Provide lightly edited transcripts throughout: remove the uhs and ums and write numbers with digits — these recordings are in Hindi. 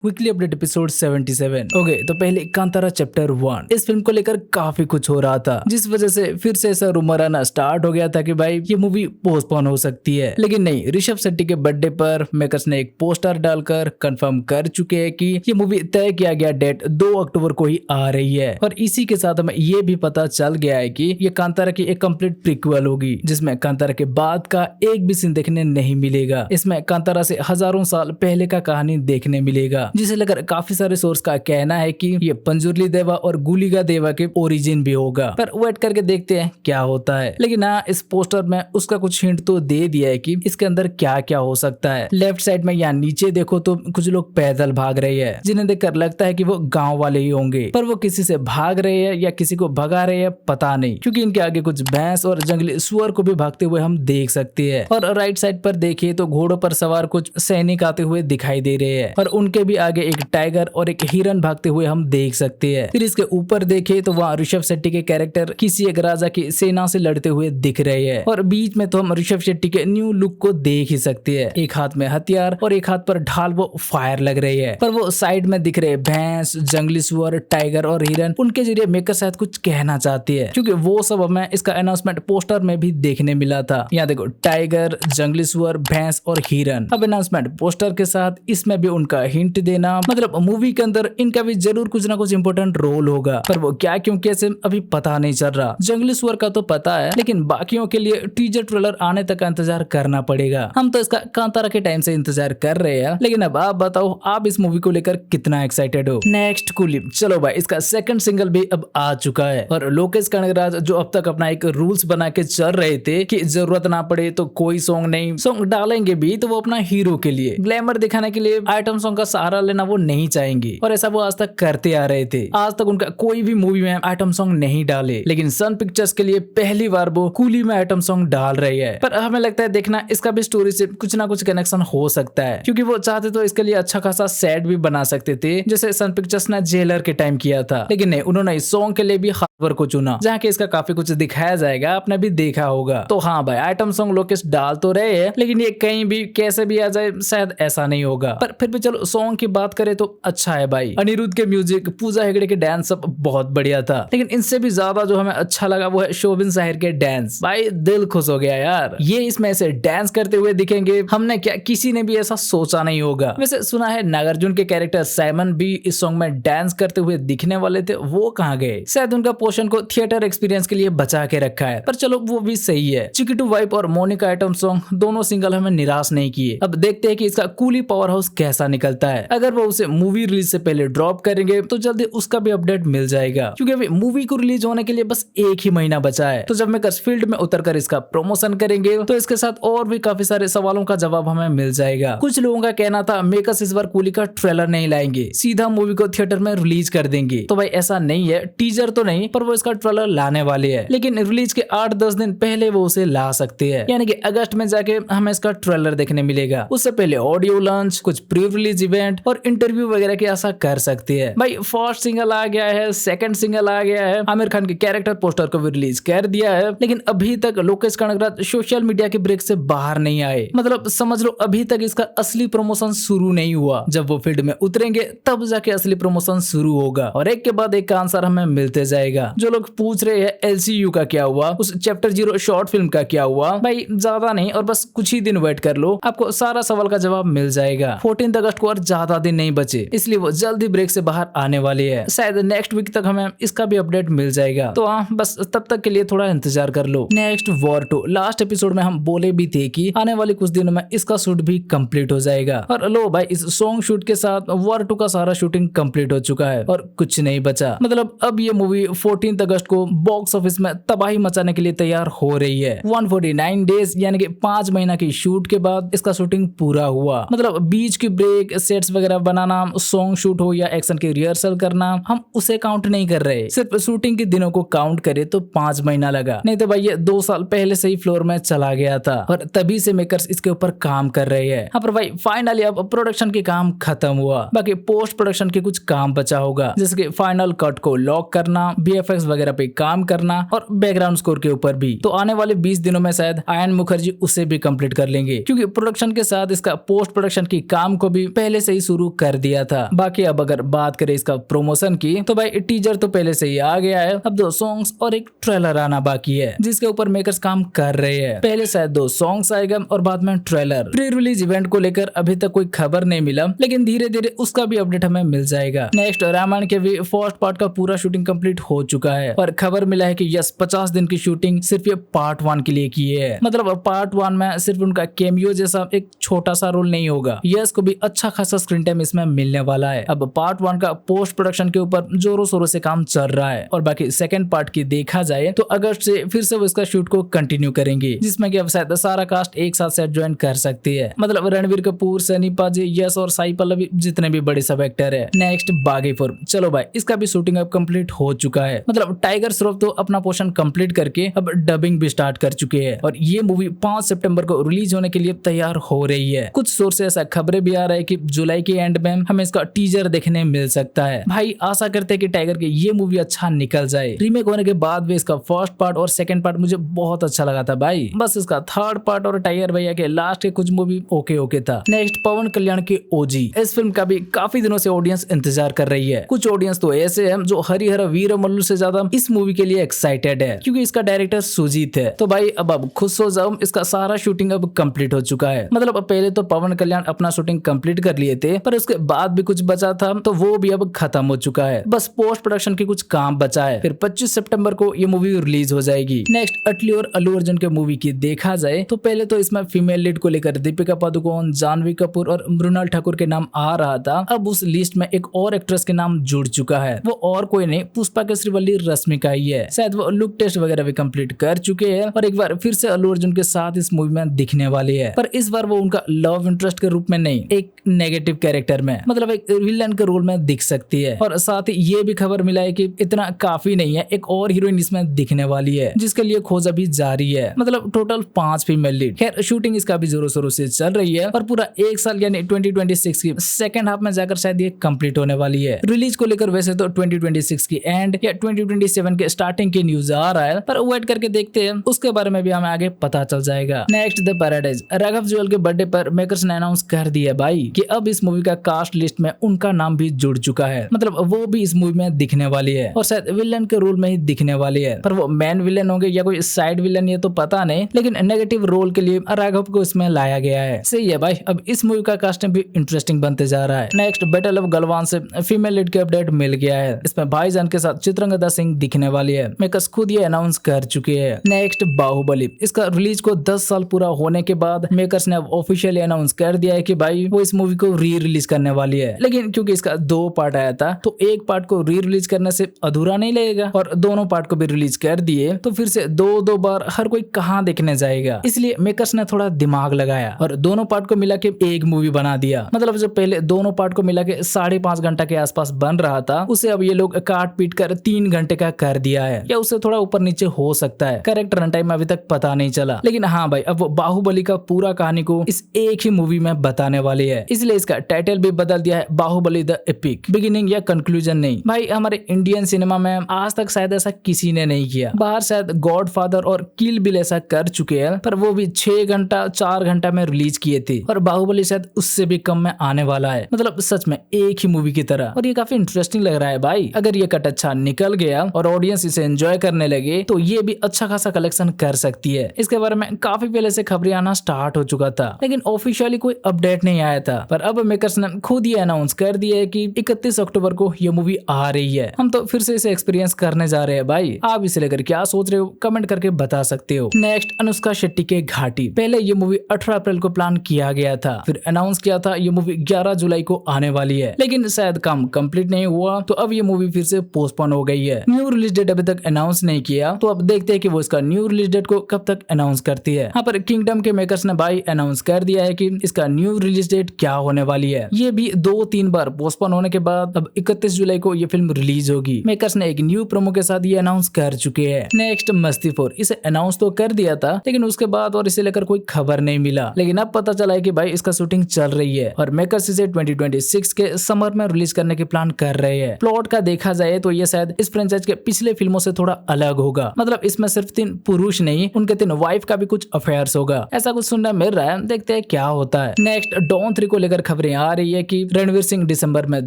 Weekly update episode 77। ओके, तो पहले कांतारा चैप्टर 1। इस फिल्म को लेकर काफी कुछ हो रहा था, जिस वजह से फिर से ऐसा रूमर आना स्टार्ट हो गया था कि भाई ये मूवी पोस्टपोन हो सकती है। लेकिन नहीं, ऋषभ शेट्टी के बर्थडे पर मेकर्स ने एक पोस्टर डालकर कंफर्म कर चुके हैं कि ये मूवी तय किया गया डेट 2 अक्टूबर को ही आ रही है। और इसी के साथ हमें ये भी पता चल गया है कि ये कांतारा की एक कंप्लीट प्रीक्वल होगी, जिसमें कांतारा के बाद का एक भी सीन देखने नहीं मिलेगा। इसमें कांतारा से हजारों साल पहले का कहानी देखने मिलेगा, जिसे लेकर काफी सारे सोर्स का कहना है कि ये पंजुर्ली देवा और गुलिगा देवा के ओरिजिन भी होगा। पर वेट करके देखते हैं क्या होता है। लेकिन हाँ, इस पोस्टर में उसका कुछ हिंट तो दे दिया है कि इसके अंदर क्या क्या हो सकता है। लेफ्ट साइड में या नीचे देखो तो कुछ लोग पैदल भाग रहे हैं, जिन्हें देखकर लगता है कि वो गाँव वाले ही होंगे, पर वो किसी से भाग रहे हैं या किसी को भगा रहे हैं पता नहीं, क्योंकि इनके आगे कुछ भैंस और जंगली सुअर को भी भागते हुए हम देख सकते हैं। और राइट साइड पर देखिए तो घोड़ों पर सवार कुछ सैनिक आते हुए दिखाई दे रहे हैं, और उनके भी आगे एक टाइगर और एक हिरन भागते हुए हम देख सकते हैं। फिर इसके ऊपर देखें तो वहाँ ऋषभ शेट्टी के कैरेक्टर किसी एक राजा की सेना से लड़ते हुए दिख रहे हैं। और बीच में तो हम ऋषभ शेट्टी के न्यू लुक को देख ही सकते हैं। एक हाथ में हथियार और एक हाथ पर ढाल, वो फायर लग रही है। पर वो साइड में दिख रहे भैंस, जंगली सुअर, टाइगर और हिरन, उनके जरिए मेकर शायद कुछ कहना चाहती है, क्योंकि वो सब हमें इसका अनाउंसमेंट पोस्टर में भी देखने मिला था। यहाँ देखो, टाइगर, जंगली सुअर, भैंस और हिरन। अब अनाउंसमेंट पोस्टर के साथ इसमें भी उनका हिंट देना, मतलब मूवी के अंदर इनका भी जरूर कुछ ना कुछ इंपॉर्टेंट रोल होगा। पर वो क्या क्यों कैसे अभी पता नहीं चल रहा। जंगली सुअर का तो पता है, लेकिन बाकियों के लिए टीजर ट्रेलर आने तक का इंतजार करना पड़ेगा। हम तो इसका कांतारा के टाइम से इंतजार कर रहे हैं। लेकिन अब आप बताओ, आप इस मूवी को लेकर कितना एक्साइटेड हो। नेक्स्ट कूली, चलो भाई, इसका सेकंड सिंगल भी अब आ चुका है। और लोकेश कनगराज जो अब तक अपना एक रूल्स बना के चल रहे थे कि जरूरत ना पड़े तो कोई सॉन्ग नहीं, सॉन्ग डालेंगे भी तो वो अपना हीरो के लिए, ग्लैमर दिखाने के लिए आइटम सॉन्ग का सहारा लेना वो नहीं चाहेंगे। और ऐसा वो आज तक करते आ रहे थे। आज तक उनका कोई भी मूवी में आइटम सॉन्ग नहीं डाले, लेकिन सन पिक्चर्स के लिए पहली बार वो कूली में आइटम सॉन्ग डाल रही है। पर हमें लगता है देखना, इसका भी स्टोरी से कुछ ना कुछ कनेक्शन हो सकता है, क्योंकि वो चाहते तो इसके लिए अच्छा खासा सेट भी बना सकते थे, जैसे सन पिक्चर्स ने जेलर के टाइम किया था। लेकिन नहीं, उन्होंने इस सॉन्ग के लिए भी हार्बर को चुना, जहाँ के इसका काफी कुछ दिखाया जाएगा, आपने भी देखा होगा। तो हाँ भाई, आइटम सॉन्ग लोकेश डाल तो रहे हैं, लेकिन ये कहीं भी कैसे भी आ जाए शायद ऐसा नहीं होगा। पर फिर भी चलो, सॉन्ग की बात करें तो अच्छा है भाई। अनिरुद्ध के म्यूजिक, पूजा हेगड़े के डांस सब बहुत बढ़िया था, लेकिन इनसे भी ज्यादा जो हमें अच्छा लगा वो है शोभिन साहिर के डांस। भाई दिल खुश हो गया यार, ये इसमें ऐसे डांस करते हुए दिखेंगे, हमने क्या किसी ने भी ऐसा सोचा नहीं होगा। वैसे सुना है नागार्जुन के कैरेक्टर साइमन भी इस सॉन्ग में डांस करते हुए दिखने वाले थे, वो कहाँ गए? शायद उनका पोर्शन को थिएटर एक्सपीरियंस के लिए बचा के रखा है, पर चलो वो भी सही है। चिकिटू वाइप और मोनिका आइटम सॉन्ग दोनों सिंगल हमें निराश नहीं किए। अब देखते हैं कि इसका कूली पावर हाउस कैसा निकलता है। अगर वो उसे मूवी रिलीज से पहले ड्रॉप करेंगे तो जल्दी उसका भी अपडेट मिल जाएगा, क्योंकि अभी मूवी को रिलीज होने के लिए बस एक ही महीना बचा है। तो जब मेकर्स फील्ड में उतरकर इसका प्रमोशन करेंगे तो इसके साथ और भी काफी सारे सवालों का जवाब हमें मिल जाएगा। कुछ लोगों का कहना था मेकर्स इस बार कूली का ट्रेलर नहीं लाएंगे, सीधा मूवी को थिएटर में रिलीज कर देंगे। तो भाई ऐसा नहीं है, टीजर तो नहीं, पर वो इसका ट्रेलर लाने वाले है, लेकिन रिलीज के 8-10 दिन पहले वो उसे ला सकते हैं, यानी कि अगस्त में जाके हमें इसका ट्रेलर देखने मिलेगा। उससे पहले ऑडियो लॉन्च, कुछ प्री रिलीज इवेंट और इंटरव्यू वगैरह की आशा कर सकते हैं। भाई फर्स्ट सिंगल आ गया है, सेकंड सिंगल आ गया है, आमिर खान के कैरेक्टर पोस्टर को भी रिलीज कर दिया है, लेकिन अभी तक लोकेश कनगराज सोशल मीडिया के ब्रेक से बाहर नहीं आए। मतलब समझ लो, अभी तक इसका असली प्रमोशन शुरू नहीं हुआ। जब वो फील्ड में उतरेंगे तब जाके असली प्रमोशन शुरू होगा, और एक के बाद एक आंसर हमें मिलते जाएगा। जो लोग पूछ रहे हैं LCU का क्या हुआ, उस चैप्टर 0 शॉर्ट फिल्म का क्या हुआ, भाई ज्यादा नहीं और बस कुछ ही दिन वेट कर लो, आपको सारा सवाल का जवाब मिल जाएगा। 14 अगस्त को और ज्यादा दिन नहीं बचे, इसलिए वो जल्दी ब्रेक से बाहर आने वाली है। शायद नेक्स्ट वीक तक हमें इसका भी अपडेट मिल जाएगा। तो हाँ, बस तब तक के लिए थोड़ा इंतजार कर लो। नेक्स्ट वॉर 2, लास्ट एपिसोड में हम बोले भी थे कि आने वाले कुछ दिनों में इसका शूट भी कंप्लीट हो जाएगा। और लो भाई, इस सॉन्ग शूट के साथ वॉर 2 का सारा शूटिंग कंप्लीट हो चुका है और कुछ नहीं बचा। मतलब अब ये मूवी 14 अगस्त को बॉक्स ऑफिस में तबाही मचाने के लिए तैयार हो रही है। 149 डेज यानी कि 5 महीना की शूट के बाद इसका शूटिंग पूरा हुआ। मतलब बीच की ब्रेक, सेट्स वगैरह बनाना, सॉन्ग शूट हो या एक्शन की रिहर्सल करना, हम उसे काउंट नहीं कर रहे। सिर्फ शूटिंग के दिनों को काउंट करे तो 5 महीना लगा, नहीं तो भाई ये 2 साल पहले से ही फ्लोर में चला गया था, और तभी से मेकर्स इसके ऊपर काम कर रहे हैं। हाँ, पर भाई फाइनली अब प्रोडक्शन के काम खत्म हुआ, बाकी पोस्ट प्रोडक्शन के कुछ काम बचा होगा, जैसे कि फाइनल कट को लॉक करना, VFX वगैरह पे काम करना और बैकग्राउंड स्कोर के ऊपर भी। तो आने वाले 20 दिनों में शायद आयन मुखर्जी उसे भी कंप्लीट कर लेंगे, क्योंकि प्रोडक्शन के साथ इसका पोस्ट प्रोडक्शन की काम को भी पहले से ही शुरू कर दिया था। बाकी अब अगर बात करें इसका प्रमोशन की तो भाई टीजर तो पहले से ही आ गया है, अब 2 सॉन्ग्स और एक ट्रेलर आना बाकी है जिसके ऊपर मेकर्स काम कर रहे हैं। पहले शायद 2 सॉन्ग्स आएगा और बाद में ट्रेलर। प्री रिलीज इवेंट को लेकर अभी तक कोई खबर नहीं मिला, लेकिन धीरे धीरे उसका भी अपडेट हमें मिल जाएगा। नेक्स्ट रामायण के भी फर्स्ट पार्ट का पूरा शूटिंग कंप्लीट हो चुका है और खबर मिला है कि यस 50 दिन की शूटिंग सिर्फ ये पार्ट 1 के लिए की है। मतलब पार्ट 1 में सिर्फ उनका कैमियो जैसा एक छोटा सा रोल नहीं होगा, यस को भी अच्छा खासा स्क्रीन टाइम इसमें मिलने वाला है। अब पार्ट 1 का पोस्ट प्रोडक्शन के ऊपर जोरों शोरों से काम चल रहा है और बाकी सेकंड पार्ट की देखा जाए तो अगस्त से फिर से वो इसका शूट को कंटिन्यू करेंगे, जिसमें कि अब शायद सारा कास्ट एक साथ सेट ज्वाइन कर सकती है। मतलब रणवीर कपूर, सनी पाजी, यस और साई पल्लवी जितने भी बड़े सब एक्टर है। नेक्स्ट बागीपुर, चलो भाई इसका भी शूटिंग अब कंप्लीट हो चुका है। मतलब टाइगर श्रॉफ तो अपना पोर्शन कंप्लीट करके अब डबिंग भी स्टार्ट कर चुके हैं और ये मूवी 5 सितंबर को रिलीज होने के लिए तैयार हो रही है। कुछ सोर्स से ऐसा खबरें भी आ रहा है कि जुलाई के एंड में हमें इसका टीजर देखने मिल सकता है। भाई आशा करते हैं कि टाइगर की ये मूवी अच्छा निकल जाए। रीमेक होने के बाद भी इसका फर्स्ट पार्ट और सेकंड पार्ट मुझे बहुत अच्छा लगा था भाई, बस इसका थर्ड पार्ट और टाइगर भैया के लास्ट के कुछ मूवी ओके था। नेक्स्ट पवन कल्याण की ओजी, इस फिल्म का भी काफी दिनों से ऑडियंस इंतजार कर रही है। कुछ ऑडियंस तो ऐसे हैं जो हरिहर वीर मल्लू से ज्यादा इस मूवी के लिए एक्साइटेड है क्योंकि इसका डायरेक्टर सुजीत है। तो भाई अब खुश हो जाओ, इसका सारा शूटिंग अब कंप्लीट हो चुका है। मतलब पहले तो पवन कल्याण अपना शूटिंग कंप्लीट कर लिए थे, पर उसके बाद भी कुछ बचा था तो वो भी अब खत्म हो चुका है। बस पोस्ट प्रोडक्शन की कुछ काम बचा है, फिर 25 सितंबर को ये मूवी रिलीज हो जाएगी। नेक्स्ट अटली और अल्लू अर्जुन के मूवी की देखा जाए तो पहले तो इसमें फीमेल लीड को लेकर दीपिका पादुकोण, जानवी कपूर और मृणाल ठाकुर के नाम आ रहा था। अब उस लिस्ट में एक और एक्ट्रेस के नाम जुड़ चुका है, वो और कोई नहीं पुष्पा के श्रीवल्ली रश्मिका ही है। शायद वो लुक टेस्ट वगैरह भी कंप्लीट कर चुके हैं और एक बार फिर से अल्लू अर्जुन के साथ इस मूवी में दिखने वाली है, पर इस बार वो उनका लव इंटरेस्ट के रूप में नहीं, एक नेगेटिव कैरेक्टर में, मतलब एक विलन के रोल में दिख सकती है। और साथ ही ये भी खबर मिला है कि इतना काफी नहीं है, एक और हीरोइन इसमें दिखने वाली है जिसके लिए खोज अभी जारी है। मतलब टोटल 5 फीमेल लीड। खैर शूटिंग इसका भी जोरों शोरों से चल रही है और पूरा 1 साल यानी 2026 की सेकंड हाफ में जाकर शायद ये कंप्लीट होने वाली है। रिलीज को लेकर वैसे तो 2026 की एंड या 2027 के स्टार्टिंग की न्यूज आ रहा है, पर वेट करके देखते हैं, उसके बारे में भी हमें आगे पता चल जाएगा। नेक्स्ट द पैराडाइज, राघव जुएल के बर्थडे पर मेकर्स ने अनाउंस कर दिया भाई कि अब इस मूवी का कास्ट लिस्ट में उनका नाम भी जुड़ चुका है। मतलब वो भी इस मूवी में दिखने वाली है और शायद विलन के रोल में ही दिखने वाली है, पर वो मेन विलन होंगे या कोई साइड विलन ये तो पता नहीं, लेकिन नेगेटिव रोल के लिए राघव को इसमें लाया गया है। सही है भाई, अब इस मूवी का कास्टिंग भी इंटरेस्टिंग बनते जा रहा है। नेक्स्ट बैटल ऑफ गलवान से फीमेल लीड के अपडेट मिल गया है, इसमें भाईजान के साथ चित्रंगदा सिंह दिखने वाली है। मेकर्स खुद ये अनाउंस कर चुके हैं। नेक्स्ट बाहुबली, इसका रिलीज को 10 साल पूरा होने के बाद मेकर्स ने ऑफिशियली अनाउंस कर दिया है कि भाई वो इस मूवी को री रिलीज करने वाली है। लेकिन क्योंकि इसका 2 पार्ट आया था तो एक पार्ट को री रिलीज करने से अधूरा नहीं लगेगा और दोनों पार्ट को भी रिलीज कर दिए तो फिर से दो बार हर कोई कहाँ देखने जाएगा। इसलिए मेकर्स ने थोड़ा दिमाग लगाया और दोनों पार्ट को मिला के एक मूवी बना दिया। मतलब जो पहले दोनों पार्ट को मिला के 5.5 घंटा के आसपास बन रहा था उसे अब ये लोग काट पीट कर 3 घंटे का कर दिया है, या उससे थोड़ा ऊपर नीचे हो सकता है, करेक्ट रन टाइम अभी तक पता नहीं चला। लेकिन हाँ भाई, अब वो बाहुबली का पूरा कहानी को इस एक ही मूवी में बताने वाली है, इसलिए इसका टाइटल भी बदल दिया है बाहुबली द एपिक, बिगिनिंग या कंक्लूजन नहीं। भाई हमारे इंडियन सिनेमा में आज तक शायद ऐसा किसी ने नहीं किया। बाहर शायद गॉडफादर और किल बिल ऐसा कर चुके हैं, पर वो भी 6 घंटा 4 घंटा में रिलीज किए थे और बाहुबली शायद उससे भी कम में आने वाला है। मतलब सच में एक ही मूवी की तरह, और ये काफी इंटरेस्टिंग लग रहा है भाई। अगर ये कट अच्छा निकल गया और ऑडियंस इसे एंजॉय करने लगे तो ये भी अच्छा खासा कलेक्शन कर सकती है। इसके बारे में काफी पहले से खबरें आना स्टार्ट हो चुका था, लेकिन ऑफिशियली कोई अपडेट नहीं आया था। पर अब मेकर्स ने खुद ये अनाउंस कर दिया है कि 31 अक्टूबर को ये मूवी आ रही है। हम तो फिर से इसे एक्सपीरियंस करने जा रहे हैं भाई। आप इसे लेकर क्या सोच रहे हो कमेंट करके बता सकते हो। नेक्स्ट अनुष्का शेट्टी के घाटी, पहले ये मूवी 18 अप्रैल को प्लान किया गया था, फिर अनाउंस किया था ये मूवी 11 जुलाई को आने वाली है, लेकिन शायद काम कंप्लीट नहीं हुआ तो अब ये मूवी फिर से पोस्टपोन हो गई है। न्यू रिलीज डेट अभी तक अनाउंस नहीं किया, तो अब देखते हैं कि वो इसका न्यू रिलीज डेट को कब तक अनाउंस करती है। यहाँ पर किंगडम के मेकर्स ने भाई अनाउंस कर दिया है कि इसका न्यू रिलीज डेट क्या होने वाली है। ये भी 2-3 बार पोस्टपोन होने के बाद अब 31 जुलाई को ये फिल्म रिलीज होगी। मेकर्स ने एक न्यू प्रोमो के साथ ये अनाउंस कर चुके हैं। नेक्स्ट मस्ती 4, इसे अनाउंस तो कर दिया था लेकिन उसके बाद और इसे लेकर कोई खबर नहीं मिला, लेकिन अब पता चला है कि भाई इसका शूटिंग चल रही है और मेकर्स इसे 2026 के समर में रिलीज करने की प्लान कर रहे हैं। प्लॉट का देखा जाए तो ये शायद इस फ्रेंचाइज के पिछले फिल्मों से थोड़ा अलग होगा। मतलब इसमें सिर्फ 3 पुरुष नहीं, उनके 3 वाइफ का भी कुछ अफेयर्स होगा, ऐसा कुछ सुनने मिल रहा है। देखते हैं क्या होता है। नेक्स्ट डॉन 3 को लेकर खबरें आ रही है कि रणवीर सिंह दिसंबर में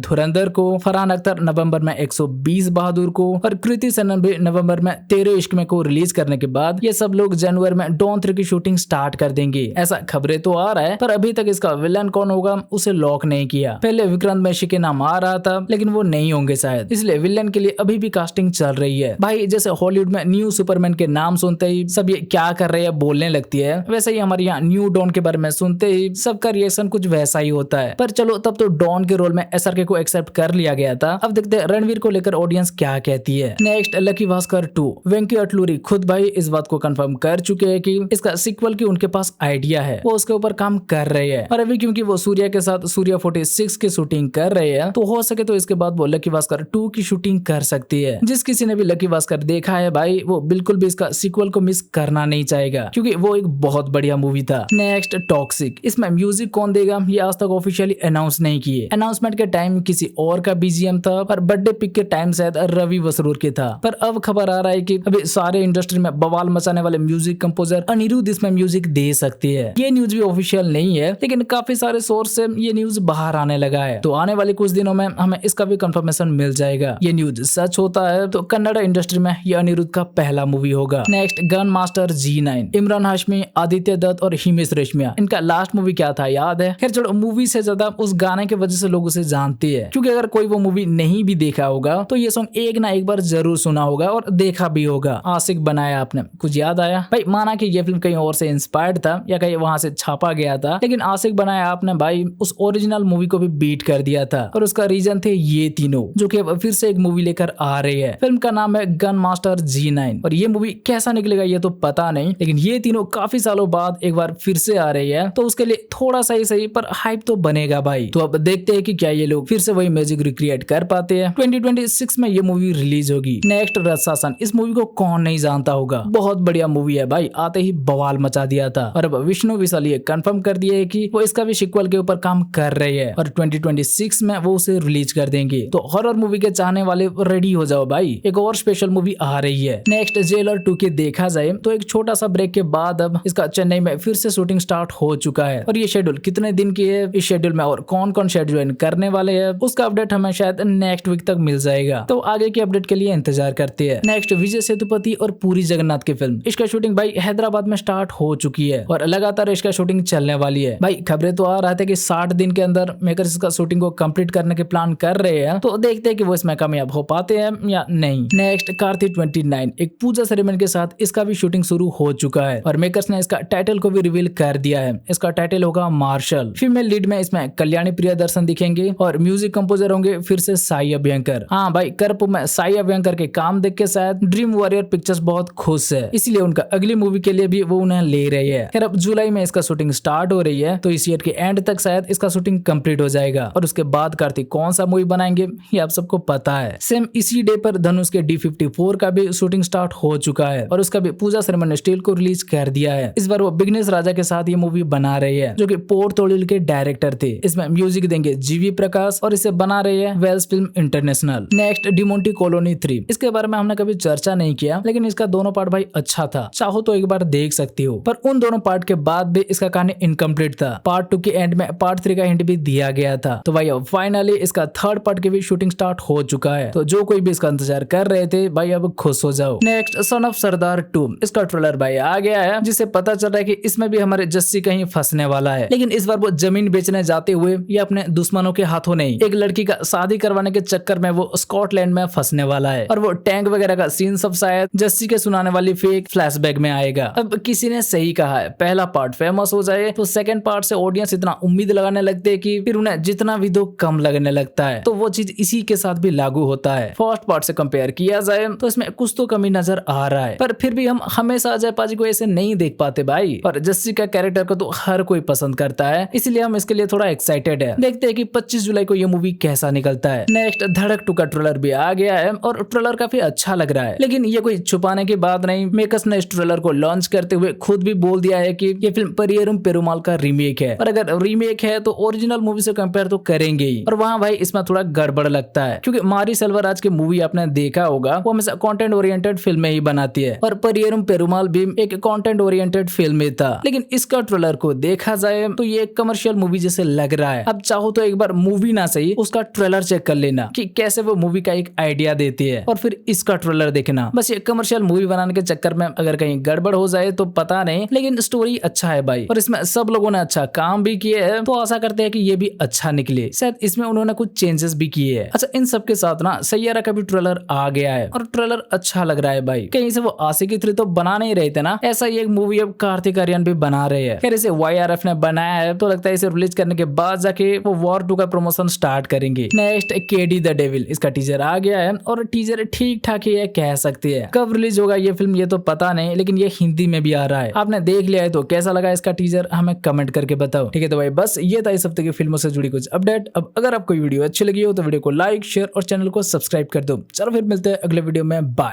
धुरंधर को, फरहान अख्तर नवंबर में 120 बहादुर को और कृति सेनन भी नवंबर में तेरे इश्क में को रिलीज करने के बाद ये सब लोग जनवरी में डॉन 3 की शूटिंग स्टार्ट कर देंगे। ऐसा खबरें तो आ रहा है, पर अभी तक इसका विलन कौन होगा उसे लॉक नहीं किया। पहले विक्रांत मैसी के नाम आ रहा था, लेकिन वो नहीं होंगे शायद, इसलिए विलन के लिए अभी भी कास्टिंग चल रही है। भाई जैसे हॉलीवुड में न्यू सुपरमैन के नाम सुनते ही सब ये क्या कर रहे हैं बोलने लगती है, वैसे ही हमारे यहाँ न्यू डॉन के बारे में सुनते ही सबका रिएक्शन कुछ वैसा ही होता है। पर चलो, तब तो डॉन के रोल में एसआरके को एक्सेप्ट कर लिया गया था। अब देखते हैं रणवीर को लेकर ऑडियंस क्या कहती है। Next, lucky Bhaskar 2। वेंकी अटलूरी खुद भाई इस बात को कंफर्म कर चुके हैं कि इसका सीक्वल की उनके पास आइडिया है, वो उसके ऊपर काम कर रहे हैं। और अभी क्योंकि वो सूर्या के साथ सूर्या 46 की शूटिंग कर रहे हैं, तो हो सके तो इसके बाद वो लकी भास्कर 2 की शूटिंग कर सकती है। जिस किसी ने भी लकी भास्कर देखा है भाई, वो बिल्कुल भी इसका सीक्वल को मिस करना नहीं चाहेगा, क्योंकि वो एक बहुत बढ़िया मूवी था। Next, toxic. इसमें म्यूजिक कौन देगा ये आज तक ऑफिशियली अनाउंस नहीं किए। अनाउंसमेंट के टाइम किसी और का बीजीएम था, और बर्थडे पिक के टाइम शायद रवि वसरूर के था। पर अब खबर आ रहा है कि अभी सारे इंडस्ट्री में बवाल मचाने वाले म्यूजिक कंपोजर अनिरुद्ध इसमें म्यूजिक दे सकती है। ये न्यूज भी ऑफिशियल नहीं है, लेकिन काफी सारे सोर्स से ये न्यूज बाहर आने लगा है। तो आने वाले कुछ दिनों में हमें इसका भी कंफर्मेशन मिल जाएगा। ये न्यूज सच होता है तो कन्नड़ इंडस्ट्री में ये अनिरुद्ध का पहला मूवी होगा। Next, gun master G9। Emraan Hashmi, Aditya Dutt और हिमेश रेशमिया, इनका लास्ट मूवी क्या था याद है? खैर छोड़ो, मूवी से ज्यादा उस गाने की वजह से लोग उसे जानते हैं, क्योंकि अगर कोई वो मूवी नहीं भी देखा होगा तो ये सॉन्ग एक ना एक बार जरूर सुना होगा और देखा भी होगा। आशिक बनाया आपने, कुछ याद आया भाई? माना कि ये फिल्म कहीं और से इंस्पायर्ड था या कहीं वहां से छापा गया था, लेकिन आशिक बनाया आपने भाई उस ओरिजिनल मूवी को भी बीट कर दिया था। और उसका रीजन थे ये तीनों, जो कि अब फिर से एक मूवी लेकर आ रही है। फिल्म का नाम है गन मास्टर G9, और ये मूवी कैसा निकलेगा ये तो पता नहीं, लेकिन ये तीनों काफी सालों बाद एक बार फिर से आ रही है, तो उसके लिए थोड़ा सा ही सही पर हाइप तो बनेगा भाई। तो अब देखते हैं कि क्या ये लोग फिर से वही मैजिक रिक्रिएट कर पाते हैं। 2026 में ये मूवी रिलीज होगी। नेक्स्ट, रत्सासन। इस मूवी को कौन नहीं जानता होगा, बहुत बढ़िया मूवी है भाई, आते ही बवाल मचा दिया था। और अब विष्णु विशाल ये कंफर्म कर दिया है कि वो इसका भी सीक्वल के ऊपर काम कर रहे हैं, और 2026 में वो उसे रिलीज कर देंगे। तो हॉरर मूवी के चाहने वाले रेडी हो जाओ भाई, एक और स्पेशल मूवी आ रही है। नेक्स्ट, जेलर 2 के देखा जाए तो एक छोटा सा ब्रेक के बाद अब इसका चेन्नई में फिर से शूटिंग स्टार्ट हो चुका है। और ये शेड्यूल कितने दिन की है, इस शेड्यूल में और कौन कौन शेड्यूल ज्वाइन करने वाले हैं, उसका अपडेट हमें शायद नेक्स्ट वीक तक मिल जाएगा। तो आगे की अपडेट के लिए इंतजार करते हैं। नेक्स्ट, विजय सेतुपति और पूरी जगन्नाथ की फिल्म, इसका शूटिंग भाई हैदराबाद में स्टार्ट हो चुकी है और लगातार इसका शूटिंग चलने वाली है। भाई खबरें तो आ रहा था कि 60 दिन के अंदर मेकर्स इसका शूटिंग को कंप्लीट करने के प्लान कर रहे हैं, तो देखते हैं कि वो इसमें कामयाब हो पाते हैं या नहीं। नेक्स्ट, कार्तिक 29। एक पूजा सेरेमनी के साथ इसका भी शूटिंग शुरू हो चुका है, और मेकर्स ने इसका टाइटल को भी रिवील कर दिया है। इसका टाइटल होगा मार्शल। फीमेल लीड में इसमें कल्याणी प्रियदर्शन दिखेंगे, और म्यूजिक कंपोजर होंगे फिर से साई अभ्यंकर। हाँ भाई, करपू में साई अभ्यंकर के काम देख के शायद ड्रीम वॉरियर पिक्चर्स बहुत खुश है, इसलिए उनका अगली मूवी के लिए भी वो उन्हें ले रही है। खैर अब जुलाई में इसका शूटिंग स्टार्ट हो रही है, तो इस ईयर के एंड तक शायद इसका शूटिंग कंप्लीट हो जाएगा। और उसके बाद कार्तिक कौन सा मूवी बनाएंगे ये आप सबको पता है। सेम इसी डे पर धनुष के D54 का भी शूटिंग स्टार्ट हो चुका है, और उसका भी पूजा शर्मा स्टील को रिलीज कर दिया है। इस बार वो बिघ्नेश राजा के साथ ये मूवी बना रही है, जो कि पोर तोड़िल के डायरेक्टर थे। इसमें म्यूजिक देंगे जीवी प्रकाश, और इसे बना रही है Wales film international. Next, Demonte colony 3। इसके बारे में हमने कभी चर्चा नहीं किया, लेकिन इसका दोनों पार्ट भाई अच्छा था, चाहो तो एक बार देख सकती हो। पर उन दोनों पार्ट के बाद भी इसका कहानी इनकम्प्लीट था। पार्ट 2 के एंड में पार्ट 3 का हिंट भी दिया गया था। तो भाई अब फाइनली इसका थर्ड पार्ट की भी शूटिंग स्टार्ट हो चुका है, तो जो कोई भी इसका इंतजार कर रहे थे भाई अब खुश हो जाओ। नेक्स्ट, सन ऑफ सरदार 2। इसका ट्रेलर भाई आ गया है, जिससे पता चल रहा है कि इसमें भी हमारे जस्सी कहीं फंसने वाला है, लेकिन इस बार वो जमीन बेचने जाते हुए ये अपने दुश्मनों के हाथों नहीं, एक लड़की का शादी करवाने के चक्कर में वो स्कॉटलैंड में फंसने वाला है। और वो टैंक वगैरह का सीन सब शायद जस्सी के सुनाने वाली फेक फ्लैशबैक में आएगा। अब किसी ने सही कहा है, पहला पार्ट फेमस हो जाए तो सेकंड पार्ट से ऑडियंस इतना उम्मीद लगाने लगते हैं कि फिर उन्हें जितना भी दो कम लगने लगता है। तो वो चीज इसी के साथ भी लागू होता है। फर्स्ट पार्ट से कंपेयर किया जाए तो इसमें कुछ तो कमी नजर आ रहा है, पर फिर भी हम हमेशा अजय पाजी को ऐसे नहीं देख पाते भाई, और जस्सी का कैरेक्टर को तो हर कोई पसंद करता है, इसलिए हम इसके लिए थोड़ा एक्साइटेड है। देखते हैं कि 25 जुलाई को ये मूवी कैसा निकलता है। नेक्स्ट, धड़क 2 का ट्रेलर भी आ गया है, और ट्रेलर काफी अच्छा लग रहा है, लेकिन ये कोई छुपाने की बात नहीं। मेकर्स ने इस ट्रेलर को लॉन्च करते हुए खुद भी बोल दिया है कि ये फिल्म परियरम पेरुमाल का रीमेक है, और अगर रीमेक है तो ओरिजिनल मूवी से कंपेयर तो करेंगे ही। और वहाँ भाई इसमें थोड़ा गड़बड़ लगता है, क्योंकि मारी सेल्वराज की मूवी आपने देखा होगा, वो हमेशा कंटेंट ओरिएंटेड फिल्में ही बनाती है, और परियरम पेरुमाल भी एक कंटेंट ओरिएंटेड फिल्म था। लेकिन इसका ट्रेलर को देखा जाए तो ये एक कमर्शियल मूवी जैसे लग रहा है। अब चाहो तो एक बार मूवी ना सही उसका ट्रेलर चेक कर लेना कि कैसे वो मूवी का एक आइडिया देती है, और फिर इसका ट्रेलर देखना। बस ये कमर्शियल मूवी बनाने के चक्कर में अगर कहीं गड़बड़ हो जाए तो पता नहीं, लेकिन स्टोरी अच्छा है भाई, और इसमें सब लोगों ने अच्छा काम भी किए है, तो आशा करते हैं कि ये भी अच्छा निकले। शायद इसमें उन्होंने कुछ चेंजेस भी किए हैं। अच्छा, इन सब के साथ ना सैयारा का भी ट्रेलर आ गया है और ट्रेलर अच्छा लग रहा है भाई। कहीं से वो आशिकी 3 तो बना नहीं रहे थे ना, ऐसा ही एक मूवी अब कार्तिक आर्यन भी बना रहे हैं। खैर इसे YRF ने बनाया है, तो लगता है इसे रिलीज करने के बाद जाके वो वॉर 2 का प्रमोशन स्टार्ट करेंगे। नेक्स्ट केडी द डेविल, इसका टीजर आ गया है और टीजर ठीक ठाक ही है कह सकते हैं। कब रिलीज होगा ये फिल्म ये तो पता नहीं, लेकिन ये हिंदी में भी आ रहा है। आपने देख लिया है तो कैसा लगा इसका टीजर हमें कमेंट करके बताओ। ठीक है, तो भाई बस ये था इस हफ्ते की फिल्मों से जुड़ी कुछ अपडेट। अब अगर आपको वीडियो अच्छी लगी हो तो वीडियो को लाइक, शेयर और चैनल को सब्सक्राइब कर दो। चलो फिर मिलते हैं अगले वीडियो में, बाय।